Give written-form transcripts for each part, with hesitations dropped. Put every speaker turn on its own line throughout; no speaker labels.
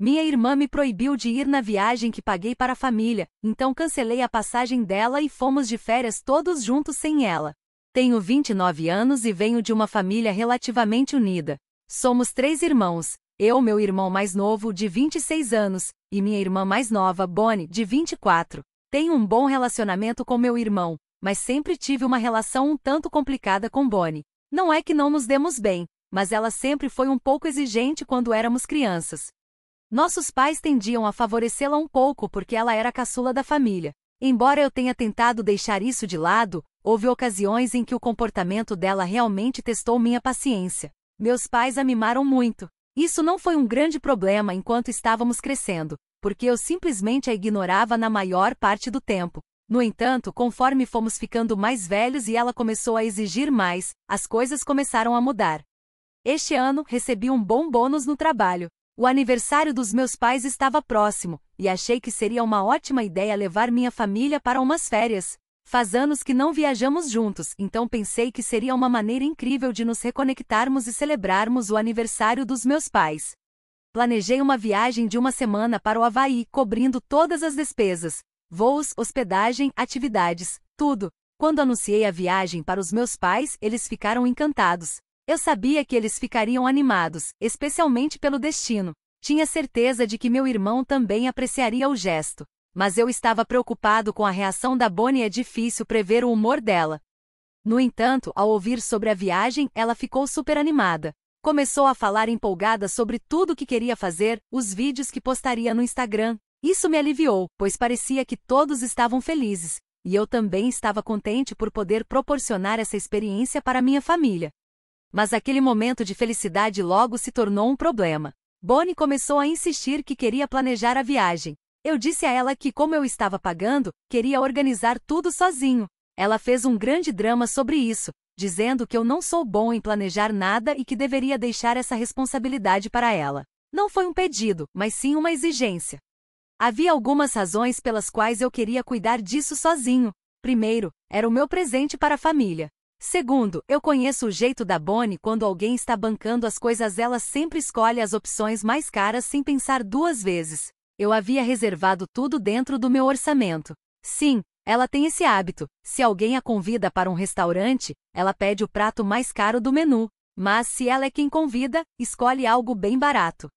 Minha irmã me proibiu de ir na viagem que paguei para a família, então cancelei a passagem dela e fomos de férias todos juntos sem ela. Tenho 29 anos e venho de uma família relativamente unida. Somos 3 irmãos, eu, meu irmão mais novo, de 26 anos, e minha irmã mais nova, Bonnie, de 24. Tenho um bom relacionamento com meu irmão, mas sempre tive uma relação um tanto complicada com Bonnie. Não é que não nos demos bem, mas ela sempre foi um pouco exigente quando éramos crianças. Nossos pais tendiam a favorecê-la um pouco porque ela era a caçula da família. Embora eu tenha tentado deixar isso de lado, houve ocasiões em que o comportamento dela realmente testou minha paciência. Meus pais a mimaram muito. Isso não foi um grande problema enquanto estávamos crescendo, porque eu simplesmente a ignorava na maior parte do tempo. No entanto, conforme fomos ficando mais velhos e ela começou a exigir mais, as coisas começaram a mudar. Este ano, recebi um bom bônus no trabalho. O aniversário dos meus pais estava próximo, e achei que seria uma ótima ideia levar minha família para umas férias. Faz anos que não viajamos juntos, então pensei que seria uma maneira incrível de nos reconectarmos e celebrarmos o aniversário dos meus pais. Planejei uma viagem de uma semana para o Havaí, cobrindo todas as despesas, voos, hospedagem, atividades, tudo. Quando anunciei a viagem para os meus pais, eles ficaram encantados. Eu sabia que eles ficariam animados, especialmente pelo destino. Tinha certeza de que meu irmão também apreciaria o gesto. Mas eu estava preocupado com a reação da Bonnie. É difícil prever o humor dela. No entanto, ao ouvir sobre a viagem, ela ficou super animada. Começou a falar empolgada sobre tudo o que queria fazer, os vídeos que postaria no Instagram. Isso me aliviou, pois parecia que todos estavam felizes. E eu também estava contente por poder proporcionar essa experiência para minha família. Mas aquele momento de felicidade logo se tornou um problema. Bonnie começou a insistir que queria planejar a viagem. Eu disse a ela que, como eu estava pagando, queria organizar tudo sozinho. Ela fez um grande drama sobre isso, dizendo que eu não sou bom em planejar nada e que deveria deixar essa responsabilidade para ela. Não foi um pedido, mas sim uma exigência. Havia algumas razões pelas quais eu queria cuidar disso sozinho. Primeiro, era o meu presente para a família. Segundo, eu conheço o jeito da Bonnie. Quando alguém está bancando as coisas, ela sempre escolhe as opções mais caras sem pensar 2 vezes. Eu havia reservado tudo dentro do meu orçamento. Sim, ela tem esse hábito. Se alguém a convida para um restaurante, ela pede o prato mais caro do menu. Mas se ela é quem convida, escolhe algo bem barato.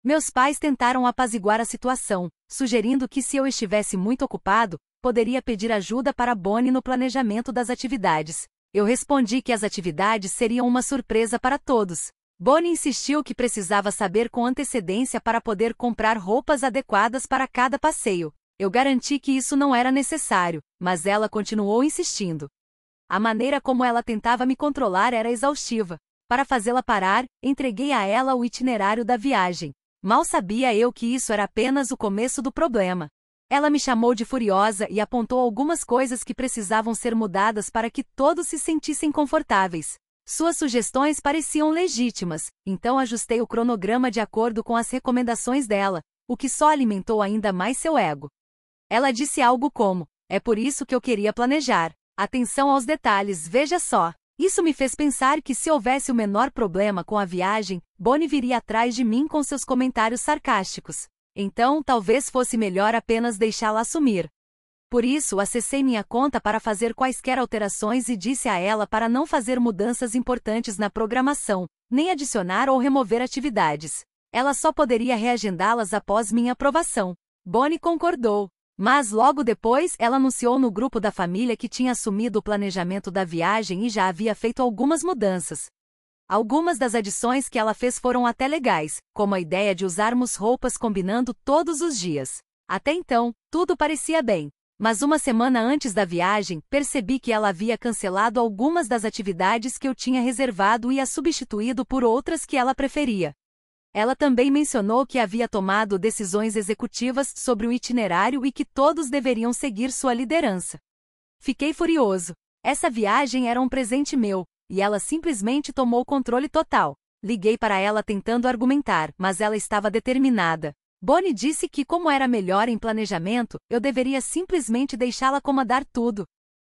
Meus pais tentaram apaziguar a situação, sugerindo que se eu estivesse muito ocupado, poderia pedir ajuda para Bonnie no planejamento das atividades. Eu respondi que as atividades seriam uma surpresa para todos. Bonnie insistiu que precisava saber com antecedência para poder comprar roupas adequadas para cada passeio. Eu garanti que isso não era necessário, mas ela continuou insistindo. A maneira como ela tentava me controlar era exaustiva. Para fazê-la parar, entreguei a ela o itinerário da viagem. Mal sabia eu que isso era apenas o começo do problema. Ela me chamou de furiosa e apontou algumas coisas que precisavam ser mudadas para que todos se sentissem confortáveis. Suas sugestões pareciam legítimas, então ajustei o cronograma de acordo com as recomendações dela, o que só alimentou ainda mais seu ego. Ela disse algo como: "É por isso que eu queria planejar. Atenção aos detalhes, veja só." Isso me fez pensar que se houvesse o menor problema com a viagem, Bonnie viria atrás de mim com seus comentários sarcásticos. Então, talvez fosse melhor apenas deixá-la assumir. Por isso, acessei minha conta para fazer quaisquer alterações e disse a ela para não fazer mudanças importantes na programação, nem adicionar ou remover atividades. Ela só poderia reagendá-las após minha aprovação. Bonnie concordou. Mas logo depois, ela anunciou no grupo da família que tinha assumido o planejamento da viagem e já havia feito algumas mudanças. Algumas das adições que ela fez foram até legais, como a ideia de usarmos roupas combinando todos os dias. Até então, tudo parecia bem. Mas uma semana antes da viagem, percebi que ela havia cancelado algumas das atividades que eu tinha reservado e as substituído por outras que ela preferia. Ela também mencionou que havia tomado decisões executivas sobre o itinerário e que todos deveriam seguir sua liderança. Fiquei furioso. Essa viagem era um presente meu, e ela simplesmente tomou o controle total. Liguei para ela tentando argumentar, mas ela estava determinada. Bonnie disse que, como era melhor em planejamento, eu deveria simplesmente deixá-la comandar tudo.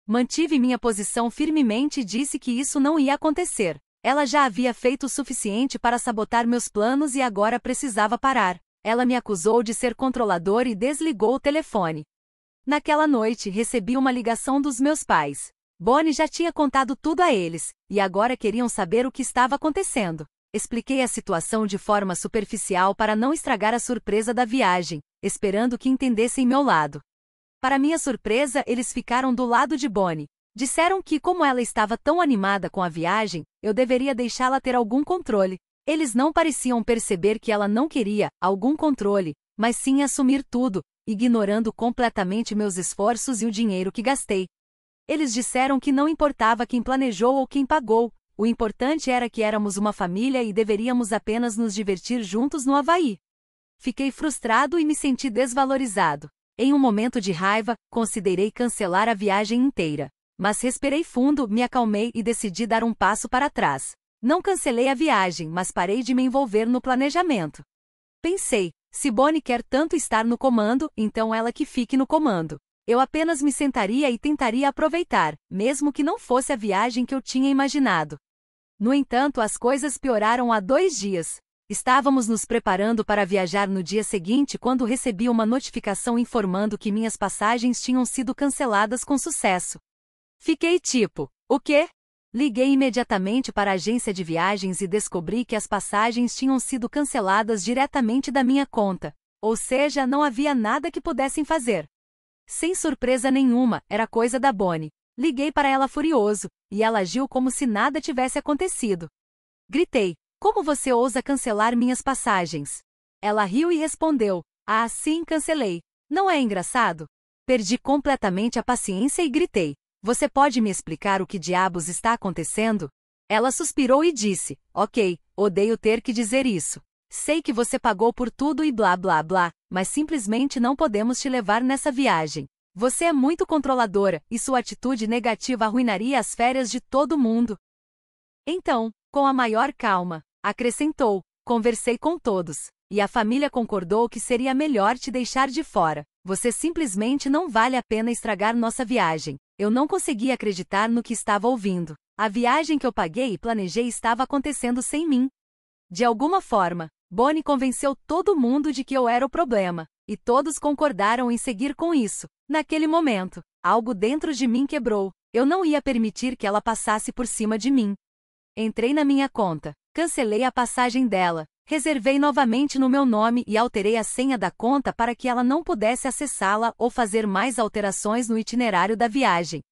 Mantive minha posição firmemente e disse que isso não ia acontecer. Ela já havia feito o suficiente para sabotar meus planos e agora precisava parar. Ela me acusou de ser controlador e desligou o telefone. Naquela noite, recebi uma ligação dos meus pais. Bonnie já tinha contado tudo a eles, e agora queriam saber o que estava acontecendo. Expliquei a situação de forma superficial para não estragar a surpresa da viagem, esperando que entendessem meu lado. Para minha surpresa, eles ficaram do lado de Bonnie. Disseram que, como ela estava tão animada com a viagem, eu deveria deixá-la ter algum controle. Eles não pareciam perceber que ela não queria algum controle, mas sim assumir tudo, ignorando completamente meus esforços e o dinheiro que gastei. Eles disseram que não importava quem planejou ou quem pagou, o importante era que éramos uma família e deveríamos apenas nos divertir juntos no Havaí. Fiquei frustrado e me senti desvalorizado. Em um momento de raiva, considerei cancelar a viagem inteira. Mas respirei fundo, me acalmei e decidi dar um passo para trás. Não cancelei a viagem, mas parei de me envolver no planejamento. Pensei, se Bonnie quer tanto estar no comando, então ela que fique no comando. Eu apenas me sentaria e tentaria aproveitar, mesmo que não fosse a viagem que eu tinha imaginado. No entanto, as coisas pioraram há 2 dias. Estávamos nos preparando para viajar no dia seguinte quando recebi uma notificação informando que minhas passagens tinham sido canceladas com sucesso. Fiquei tipo, o quê? Liguei imediatamente para a agência de viagens e descobri que as passagens tinham sido canceladas diretamente da minha conta, ou seja, não havia nada que pudessem fazer. Sem surpresa nenhuma, era coisa da Bonnie. Liguei para ela furioso, e ela agiu como se nada tivesse acontecido. Gritei, como você ousa cancelar minhas passagens? Ela riu e respondeu, ah, sim, cancelei. Não é engraçado? Perdi completamente a paciência e gritei, você pode me explicar o que diabos está acontecendo? Ela suspirou e disse, ok, odeio ter que dizer isso. Sei que você pagou por tudo e blá blá blá, mas simplesmente não podemos te levar nessa viagem. Você é muito controladora, e sua atitude negativa arruinaria as férias de todo mundo. Então, com a maior calma, acrescentou, conversei com todos, e a família concordou que seria melhor te deixar de fora. Você simplesmente não vale a pena estragar nossa viagem. Eu não conseguia acreditar no que estava ouvindo. A viagem que eu paguei e planejei estava acontecendo sem mim. De alguma forma, Bonnie convenceu todo mundo de que eu era o problema, e todos concordaram em seguir com isso. Naquele momento, algo dentro de mim quebrou. Eu não ia permitir que ela passasse por cima de mim. Entrei na minha conta, cancelei a passagem dela, reservei novamente no meu nome e alterei a senha da conta para que ela não pudesse acessá-la ou fazer mais alterações no itinerário da viagem.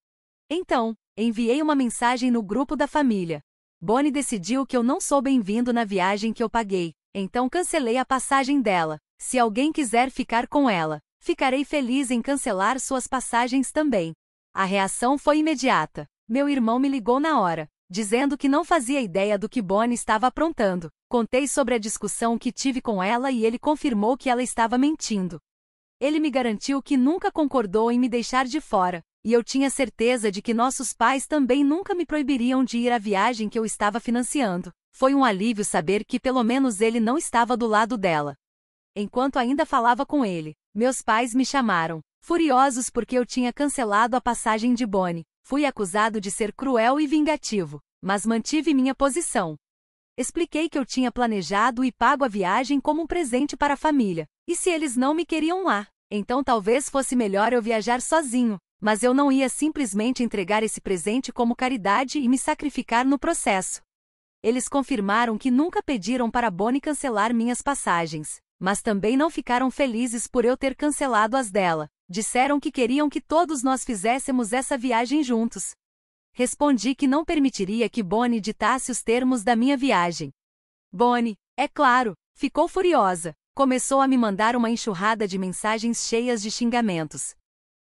Então, enviei uma mensagem no grupo da família. Bonnie decidiu que eu não sou bem-vindo na viagem que eu paguei, então cancelei a passagem dela. Se alguém quiser ficar com ela, ficarei feliz em cancelar suas passagens também. A reação foi imediata. Meu irmão me ligou na hora, dizendo que não fazia ideia do que Bonnie estava aprontando. Contei sobre a discussão que tive com ela e ele confirmou que ela estava mentindo. Ele me garantiu que nunca concordou em me deixar de fora, e eu tinha certeza de que nossos pais também nunca me proibiriam de ir à viagem que eu estava financiando. Foi um alívio saber que pelo menos ele não estava do lado dela. Enquanto ainda falava com ele, meus pais me chamaram, furiosos porque eu tinha cancelado a passagem de Bonnie. Fui acusado de ser cruel e vingativo, mas mantive minha posição. Expliquei que eu tinha planejado e pago a viagem como um presente para a família, e se eles não me queriam lá, então talvez fosse melhor eu viajar sozinho, mas eu não ia simplesmente entregar esse presente como caridade e me sacrificar no processo. Eles confirmaram que nunca pediram para Bonnie cancelar minhas passagens, mas também não ficaram felizes por eu ter cancelado as dela. Disseram que queriam que todos nós fizéssemos essa viagem juntos. Respondi que não permitiria que Bonnie ditasse os termos da minha viagem. Bonnie, é claro, ficou furiosa. Começou a me mandar uma enxurrada de mensagens cheias de xingamentos.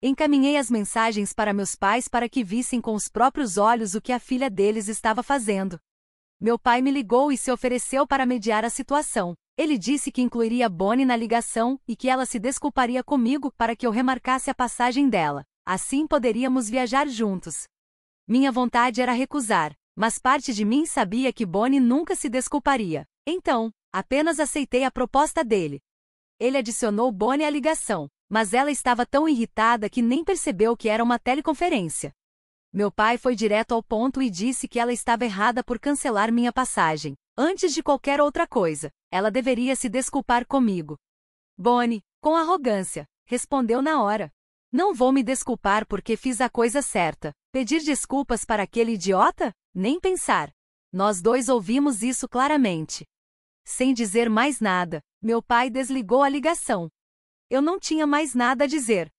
Encaminhei as mensagens para meus pais para que vissem com os próprios olhos o que a filha deles estava fazendo. Meu pai me ligou e se ofereceu para mediar a situação. Ele disse que incluiria Bonnie na ligação e que ela se desculparia comigo para que eu remarcasse a passagem dela. Assim poderíamos viajar juntos. Minha vontade era recusar, mas parte de mim sabia que Bonnie nunca se desculparia. Então, apenas aceitei a proposta dele. Ele adicionou Bonnie à ligação, mas ela estava tão irritada que nem percebeu que era uma teleconferência. Meu pai foi direto ao ponto e disse que ela estava errada por cancelar minha passagem. Antes de qualquer outra coisa, ela deveria se desculpar comigo. Bonnie, com arrogância, respondeu na hora. Não vou me desculpar porque fiz a coisa certa. Pedir desculpas para aquele idiota? Nem pensar. Nós dois ouvimos isso claramente. Sem dizer mais nada, meu pai desligou a ligação. Eu não tinha mais nada a dizer.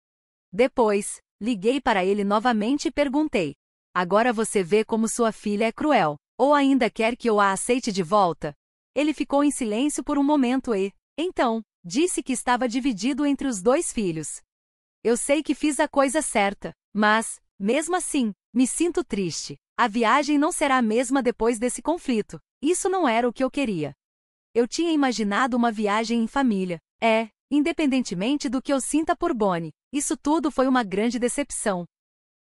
Depois, liguei para ele novamente e perguntei: agora você vê como sua filha é cruel, ou ainda quer que eu a aceite de volta? Ele ficou em silêncio por um momento e, então, disse que estava dividido entre os dois filhos. Eu sei que fiz a coisa certa, mas, mesmo assim, me sinto triste. A viagem não será a mesma depois desse conflito. Isso não era o que eu queria. Eu tinha imaginado uma viagem em família. Independentemente do que eu sinta por Bonnie, isso tudo foi uma grande decepção.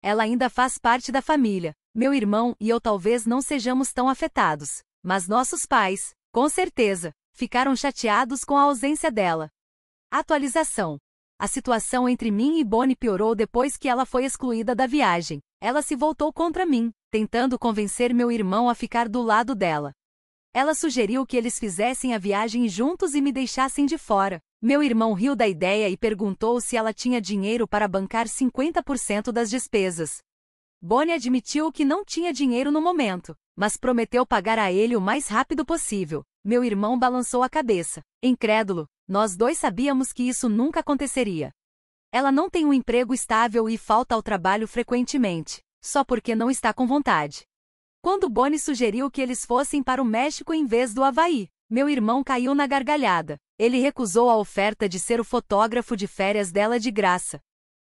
Ela ainda faz parte da família. Meu irmão e eu talvez não sejamos tão afetados, mas nossos pais, com certeza, ficaram chateados com a ausência dela. Atualização. A situação entre mim e Bonnie piorou depois que ela foi excluída da viagem. Ela se voltou contra mim, tentando convencer meu irmão a ficar do lado dela. Ela sugeriu que eles fizessem a viagem juntos e me deixassem de fora. Meu irmão riu da ideia e perguntou se ela tinha dinheiro para bancar 50% das despesas. Bonnie admitiu que não tinha dinheiro no momento, mas prometeu pagar a ele o mais rápido possível. Meu irmão balançou a cabeça. Incrédulo, nós dois sabíamos que isso nunca aconteceria. Ela não tem um emprego estável e falta ao trabalho frequentemente, só porque não está com vontade. Quando Bonnie sugeriu que eles fossem para o México em vez do Havaí, meu irmão caiu na gargalhada. Ele recusou a oferta de ser o fotógrafo de férias dela de graça.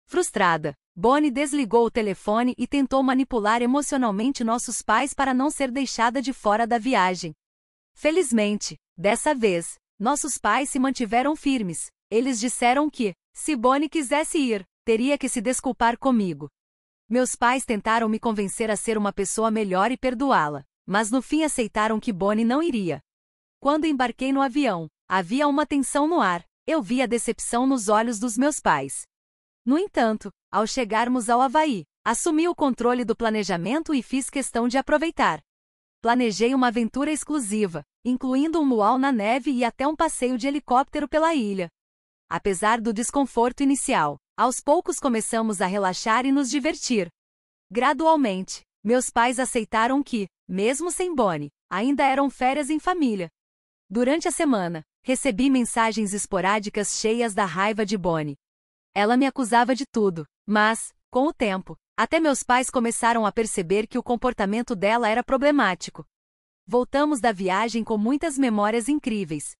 Frustrada, Bonnie desligou o telefone e tentou manipular emocionalmente nossos pais para não ser deixada de fora da viagem. Felizmente, dessa vez, nossos pais se mantiveram firmes. Eles disseram que, se Bonnie quisesse ir, teria que se desculpar comigo. Meus pais tentaram me convencer a ser uma pessoa melhor e perdoá-la, mas no fim aceitaram que Bonnie não iria. Quando embarquei no avião, havia uma tensão no ar. Eu vi a decepção nos olhos dos meus pais. No entanto, ao chegarmos ao Havaí, assumi o controle do planejamento e fiz questão de aproveitar. Planejei uma aventura exclusiva, incluindo um luau na neve e até um passeio de helicóptero pela ilha. Apesar do desconforto inicial, aos poucos começamos a relaxar e nos divertir. Gradualmente, meus pais aceitaram que, mesmo sem Bonnie, ainda eram férias em família. Durante a semana, recebi mensagens esporádicas cheias da raiva de Bonnie. Ela me acusava de tudo, mas, com o tempo, até meus pais começaram a perceber que o comportamento dela era problemático. Voltamos da viagem com muitas memórias incríveis.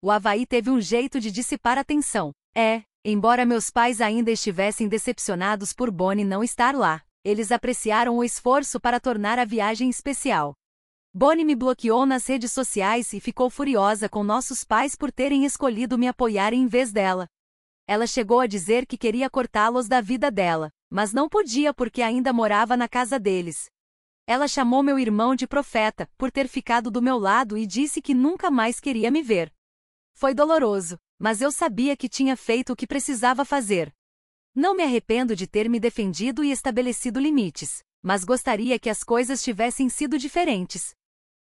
O Havaí teve um jeito de dissipar a tensão. Embora meus pais ainda estivessem decepcionados por Bonnie não estar lá, eles apreciaram o esforço para tornar a viagem especial. Bonnie me bloqueou nas redes sociais e ficou furiosa com nossos pais por terem escolhido me apoiar em vez dela. Ela chegou a dizer que queria cortá-los da vida dela, mas não podia porque ainda morava na casa deles. Ela chamou meu irmão de profeta por ter ficado do meu lado e disse que nunca mais queria me ver. Foi doloroso, mas eu sabia que tinha feito o que precisava fazer. Não me arrependo de ter me defendido e estabelecido limites, mas gostaria que as coisas tivessem sido diferentes.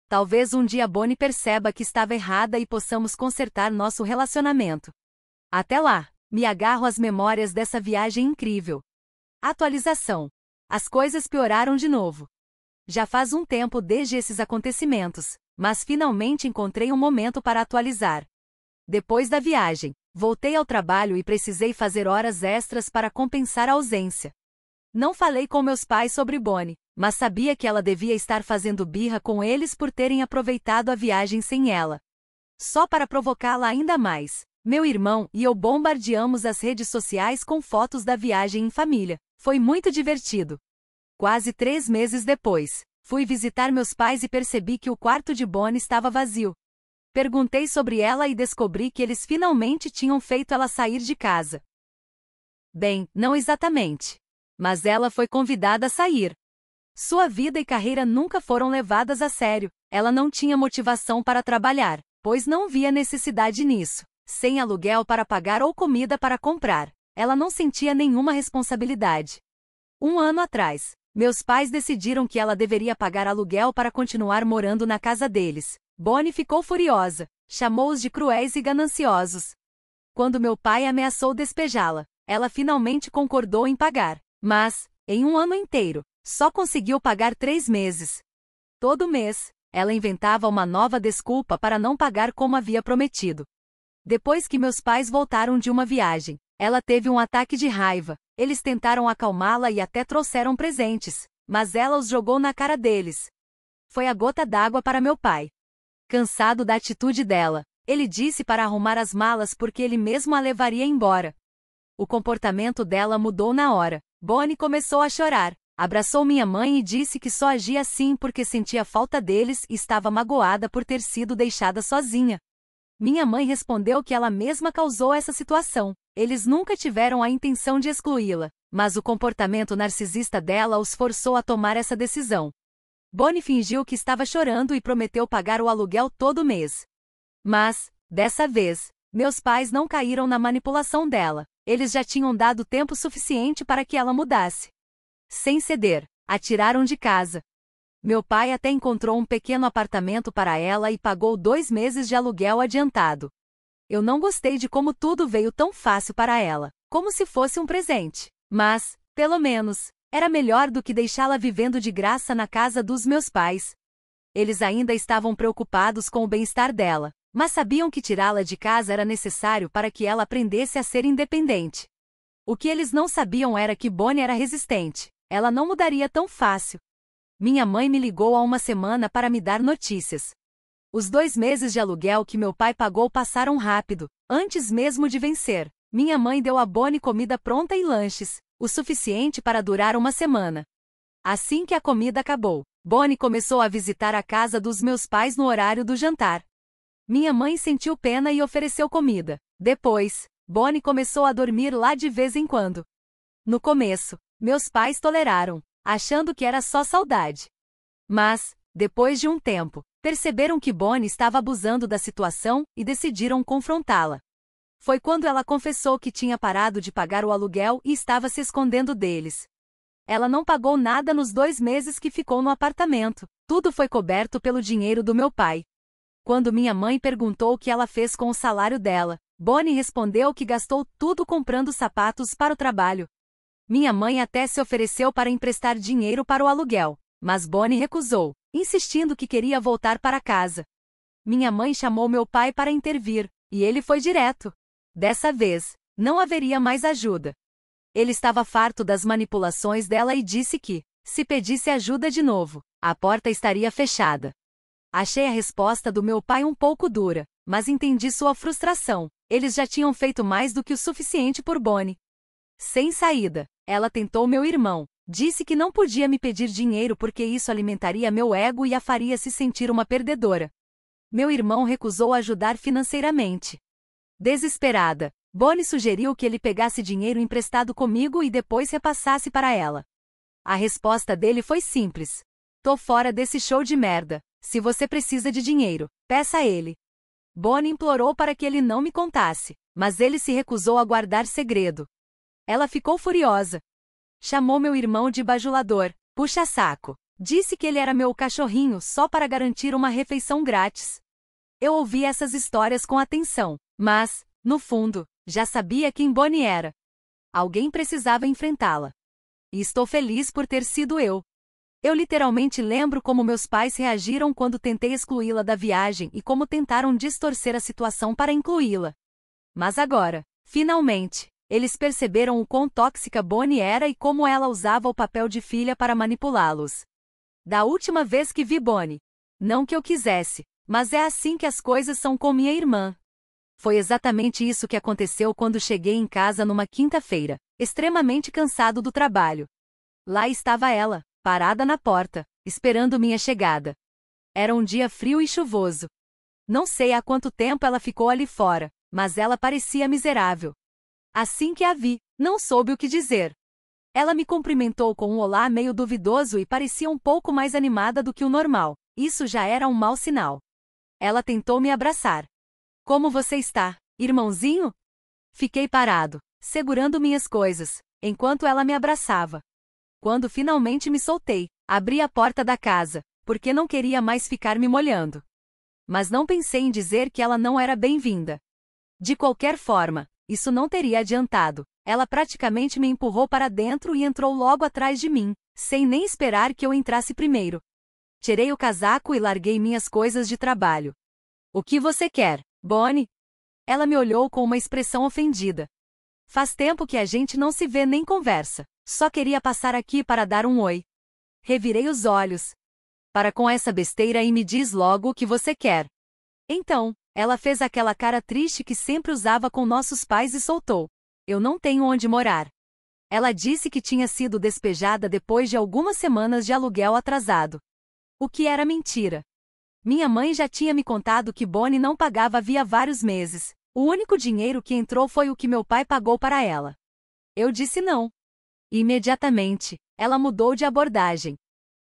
Talvez um dia Bonnie perceba que estava errada e possamos consertar nosso relacionamento. Até lá, me agarro às memórias dessa viagem incrível. Atualização. As coisas pioraram de novo. Já faz um tempo desde esses acontecimentos, mas finalmente encontrei um momento para atualizar. Depois da viagem, voltei ao trabalho e precisei fazer horas extras para compensar a ausência. Não falei com meus pais sobre Bonnie, mas sabia que ela devia estar fazendo birra com eles por terem aproveitado a viagem sem ela. Só para provocá-la ainda mais, meu irmão e eu bombardeamos as redes sociais com fotos da viagem em família. Foi muito divertido. Quase 3 meses depois, fui visitar meus pais e percebi que o quarto de Bonnie estava vazio. Perguntei sobre ela e descobri que eles finalmente tinham feito ela sair de casa. Bem, não exatamente. Mas ela foi convidada a sair. Sua vida e carreira nunca foram levadas a sério. Ela não tinha motivação para trabalhar, pois não via necessidade nisso. Sem aluguel para pagar ou comida para comprar, ela não sentia nenhuma responsabilidade. 1 ano atrás, meus pais decidiram que ela deveria pagar aluguel para continuar morando na casa deles. Bonnie ficou furiosa, chamou-os de cruéis e gananciosos. Quando meu pai ameaçou despejá-la, ela finalmente concordou em pagar. Mas, em um ano inteiro, só conseguiu pagar 3 meses. Todo mês, ela inventava uma nova desculpa para não pagar como havia prometido. Depois que meus pais voltaram de uma viagem, ela teve um ataque de raiva. Eles tentaram acalmá-la e até trouxeram presentes, mas ela os jogou na cara deles. Foi a gota d'água para meu pai. Cansado da atitude dela, ele disse para arrumar as malas porque ele mesmo a levaria embora. O comportamento dela mudou na hora. Bonnie começou a chorar, abraçou minha mãe e disse que só agia assim porque sentia falta deles e estava magoada por ter sido deixada sozinha. Minha mãe respondeu que ela mesma causou essa situação. Eles nunca tiveram a intenção de excluí-la, mas o comportamento narcisista dela os forçou a tomar essa decisão. Bonnie fingiu que estava chorando e prometeu pagar o aluguel todo mês. Mas, dessa vez, meus pais não caíram na manipulação dela. Eles já tinham dado tempo suficiente para que ela mudasse. Sem ceder, a tiraram de casa. Meu pai até encontrou um pequeno apartamento para ela e pagou 2 meses de aluguel adiantado. Eu não gostei de como tudo veio tão fácil para ela, como se fosse um presente. Mas, pelo menos, era melhor do que deixá-la vivendo de graça na casa dos meus pais. Eles ainda estavam preocupados com o bem-estar dela, mas sabiam que tirá-la de casa era necessário para que ela aprendesse a ser independente. O que eles não sabiam era que Bonnie era resistente. Ela não mudaria tão fácil. Minha mãe me ligou há uma semana para me dar notícias. Os 2 meses de aluguel que meu pai pagou passaram rápido, antes mesmo de vencer. Minha mãe deu a Bonnie comida pronta e lanches, o suficiente para durar uma semana. Assim que a comida acabou, Bonnie começou a visitar a casa dos meus pais no horário do jantar. Minha mãe sentiu pena e ofereceu comida. Depois, Bonnie começou a dormir lá de vez em quando. No começo, meus pais toleraram, achando que era só saudade. Mas, depois de um tempo, perceberam que Bonnie estava abusando da situação e decidiram confrontá-la. Foi quando ela confessou que tinha parado de pagar o aluguel e estava se escondendo deles. Ela não pagou nada nos 2 meses que ficou no apartamento. Tudo foi coberto pelo dinheiro do meu pai. Quando minha mãe perguntou o que ela fez com o salário dela, Bonnie respondeu que gastou tudo comprando sapatos para o trabalho. Minha mãe até se ofereceu para emprestar dinheiro para o aluguel, mas Bonnie recusou, insistindo que queria voltar para casa. Minha mãe chamou meu pai para intervir, e ele foi direto. Dessa vez, não haveria mais ajuda. Ele estava farto das manipulações dela e disse que, se pedisse ajuda de novo, a porta estaria fechada. Achei a resposta do meu pai um pouco dura, mas entendi sua frustração. Eles já tinham feito mais do que o suficiente por Bonnie. Sem saída, ela tentou meu irmão. Disse que não podia me pedir dinheiro porque isso alimentaria meu ego e a faria se sentir uma perdedora. Meu irmão recusou ajudar financeiramente. Desesperada, Bonnie sugeriu que ele pegasse dinheiro emprestado comigo e depois repassasse para ela. A resposta dele foi simples. Tô fora desse show de merda. Se você precisa de dinheiro, peça a ele. Bonnie implorou para que ele não me contasse, mas ele se recusou a guardar segredo. Ela ficou furiosa. Chamou meu irmão de bajulador, puxa-saco. Disse que ele era meu cachorrinho só para garantir uma refeição grátis. Eu ouvi essas histórias com atenção, mas, no fundo, já sabia quem Bonnie era. Alguém precisava enfrentá-la. E estou feliz por ter sido eu. Eu literalmente lembro como meus pais reagiram quando tentei excluí-la da viagem e como tentaram distorcer a situação para incluí-la. Mas agora, finalmente, eles perceberam o quão tóxica Bonnie era e como ela usava o papel de filha para manipulá-los. Da última vez que vi Bonnie. Não que eu quisesse, mas é assim que as coisas são com minha irmã. Foi exatamente isso que aconteceu quando cheguei em casa numa quinta-feira, extremamente cansado do trabalho. Lá estava ela, parada na porta, esperando minha chegada. Era um dia frio e chuvoso. Não sei há quanto tempo ela ficou ali fora, mas ela parecia miserável. Assim que a vi, não soube o que dizer. Ela me cumprimentou com um olá meio duvidoso e parecia um pouco mais animada do que o normal. Isso já era um mau sinal. Ela tentou me abraçar. Como você está, irmãozinho? Fiquei parado, segurando minhas coisas, enquanto ela me abraçava. Quando finalmente me soltei, abri a porta da casa, porque não queria mais ficar me molhando. Mas não pensei em dizer que ela não era bem-vinda. De qualquer forma, isso não teria adiantado. Ela praticamente me empurrou para dentro e entrou logo atrás de mim, sem nem esperar que eu entrasse primeiro. Tirei o casaco e larguei minhas coisas de trabalho. O que você quer, Bonnie? Ela me olhou com uma expressão ofendida. Faz tempo que a gente não se vê nem conversa. Só queria passar aqui para dar um oi. Revirei os olhos. Para com essa besteira e me diz logo o que você quer. Então, ela fez aquela cara triste que sempre usava com nossos pais e soltou. Eu não tenho onde morar. Ela disse que tinha sido despejada depois de algumas semanas de aluguel atrasado. O que era mentira. Minha mãe já tinha me contado que Bonnie não pagava havia vários meses. O único dinheiro que entrou foi o que meu pai pagou para ela. Eu disse não. Imediatamente, ela mudou de abordagem.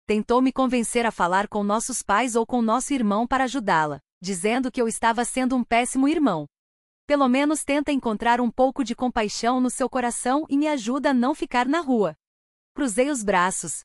Tentou me convencer a falar com nossos pais ou com nosso irmão para ajudá-la, dizendo que eu estava sendo um péssimo irmão. Pelo menos tenta encontrar um pouco de compaixão no seu coração e me ajuda a não ficar na rua. Cruzei os braços.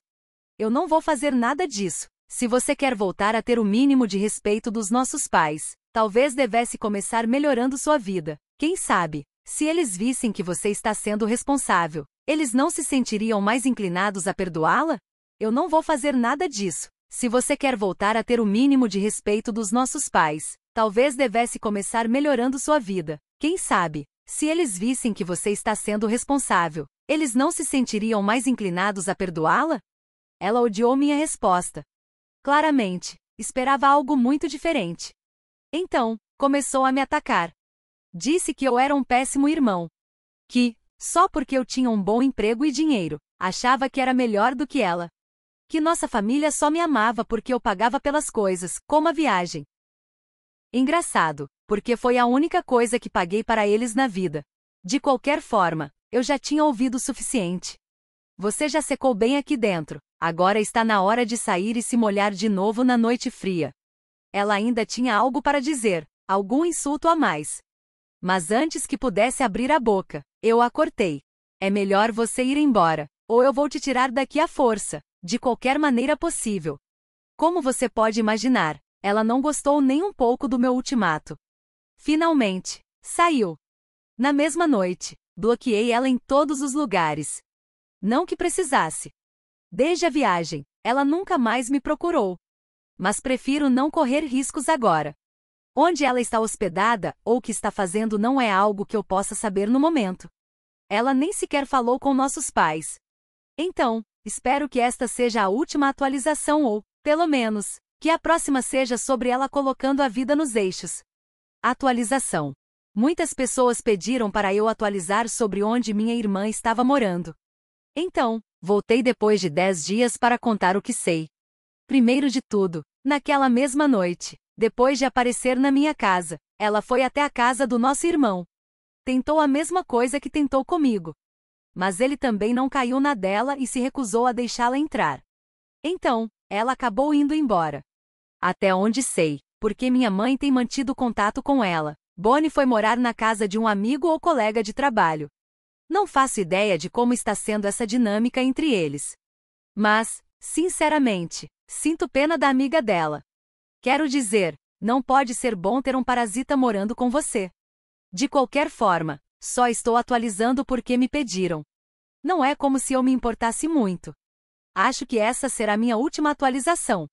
Eu não vou fazer nada disso. Se você quer voltar a ter o mínimo de respeito dos nossos pais, talvez devesse começar melhorando sua vida. Quem sabe, se eles vissem que você está sendo responsável, eles não se sentiriam mais inclinados a perdoá-la? Eu não vou fazer nada disso. Se você quer voltar a ter o mínimo de respeito dos nossos pais, talvez devesse começar melhorando sua vida. Quem sabe, se eles vissem que você está sendo responsável, eles não se sentiriam mais inclinados a perdoá-la? Ela odiou minha resposta. Claramente, esperava algo muito diferente. Então, começou a me atacar. Disse que eu era um péssimo irmão. Que, só porque eu tinha um bom emprego e dinheiro, achava que era melhor do que ela. Que nossa família só me amava porque eu pagava pelas coisas, como a viagem. Engraçado, porque foi a única coisa que paguei para eles na vida. De qualquer forma, eu já tinha ouvido o suficiente. Você já secou bem aqui dentro, agora está na hora de sair e se molhar de novo na noite fria. Ela ainda tinha algo para dizer, algum insulto a mais. Mas antes que pudesse abrir a boca, eu a cortei. É melhor você ir embora, ou eu vou te tirar daqui à força, de qualquer maneira possível. Como você pode imaginar, ela não gostou nem um pouco do meu ultimato. Finalmente, saiu. Na mesma noite, bloqueei ela em todos os lugares. Não que precisasse. Desde a viagem, ela nunca mais me procurou. Mas prefiro não correr riscos agora. Onde ela está hospedada ou o que está fazendo não é algo que eu possa saber no momento. Ela nem sequer falou com nossos pais. Então, espero que esta seja a última atualização ou, pelo menos, que a próxima seja sobre ela colocando a vida nos eixos. Atualização. Muitas pessoas pediram para eu atualizar sobre onde minha irmã estava morando. Então, voltei depois de 10 dias para contar o que sei. Primeiro de tudo, naquela mesma noite, depois de aparecer na minha casa, ela foi até a casa do nosso irmão. Tentou a mesma coisa que tentou comigo. Mas ele também não caiu na dela e se recusou a deixá-la entrar. Então, ela acabou indo embora. Até onde sei, porque minha mãe tem mantido contato com ela, Bonnie foi morar na casa de um amigo ou colega de trabalho. Não faço ideia de como está sendo essa dinâmica entre eles. Mas, sinceramente, sinto pena da amiga dela. Quero dizer, não pode ser bom ter um parasita morando com você. De qualquer forma, só estou atualizando porque me pediram. Não é como se eu me importasse muito. Acho que essa será minha última atualização.